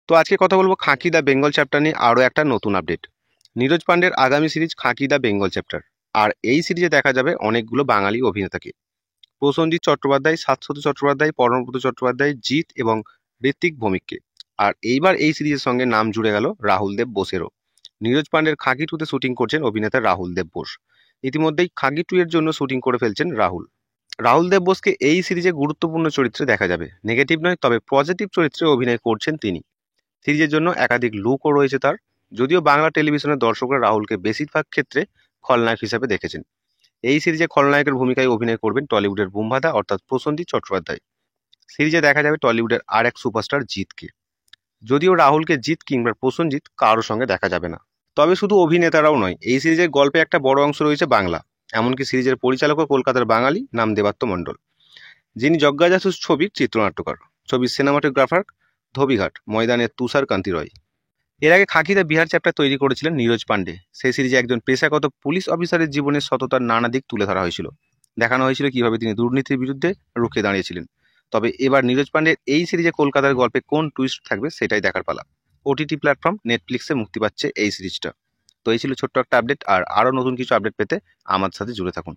তো আজকে কথা বলবো খাঁকি দ্য বেঙ্গল চ্যাপ্টার নিয়ে আরও একটা নতুন আপডেট। নীরজ পান্ডের আগামী সিরিজ খাঁকি দ্য বেঙ্গল চ্যাপ্টার। আর এই সিরিজে দেখা যাবে অনেকগুলো বাঙালি অভিনেতাকে। প্রসেনজিৎ চট্টোপাধ্যায়, শাশ্বতী চট্টোপাধ্যায়, পরমব্রত চট্টোপাধ্যায়, জিৎ এবং ঋত্বিক ভৌমিককে। আর এইবার এই সিরিজের সঙ্গে নাম জুড়ে গেল রাহুল দেব বোসেরও। নীরজ পান্ডের খাঁকি টুতে শুটিং করছেন অভিনেতা রাহুল দেব বোস। ইতিমধ্যেই খাঁকি টু এর জন্য শুটিং করে ফেলছেন রাহুল। রাহুল দেব বোসকে এই সিরিজে গুরুত্বপূর্ণ চরিত্রে দেখা যাবে। নেগেটিভ নয়, তবে পজিটিভ চরিত্রে অভিনয় করছেন তিনি। সিরিজের জন্য একাধিক লুকও রয়েছে তার। যদিও বাংলা টেলিভিশনের দর্শকরা রাহুলকে বেশিরভাগ ক্ষেত্রে খলনায়ক হিসেবে দেখেছেন, এই সিরিজে খলনায়কের ভূমিকায় অভিনয় করবেন টলিউডের বুমবাদা অর্থাৎ প্রসেনজিৎ চট্টোপাধ্যায়। সিরিজে দেখা যাবে টলিউডের আর এক সুপারস্টার জিতকে। যদিও রাহুলকে জিৎ কিংবা প্রসেনজিৎ কারোর সঙ্গে দেখা যাবে না। তবে শুধু অভিনেতারাও নয়, এই সিরিজের গল্পে একটা বড় অংশ রয়েছে বাংলা। এমনকি সিরিজের পরিচালকও কলকাতার বাঙালি, নাম দেবাত্ম মণ্ডল, যিনি যজ্ঞাজাসুস ছবির চিত্রনাট্যকার। ছবির সিনেমাটোগ্রাফার ধোবিঘাট ময়দানের তুষার কান্তি রয়। এর আগে খাঁকিতে বিহার চ্যাপ্টার তৈরি করেছিলেন নীরজ পান্ডে। সেই সিরিজে একজন পেশাগত পুলিশ অফিসারের জীবনের সততার নানা দিক তুলে ধরা হয়েছিল। দেখানো হয়েছিল কিভাবে তিনি দুর্নীতির বিরুদ্ধে রুখে দাঁড়িয়েছিলেন। তবে এবার নীরজ পান্ডের এই সিরিজে কলকাতার গল্পে কোন টুইস্ট থাকবে সেটাই দেখার পালা। ওটিটি প্ল্যাটফর্ম নেটফ্লিক্সে মুক্তি পাচ্ছে এই সিরিজটা। তো এই ছিল ছোট্ট একটা আপডেট। আর আরও নতুন কিছু আপডেট পেতে আমার সাথে জুড়ে থাকুন।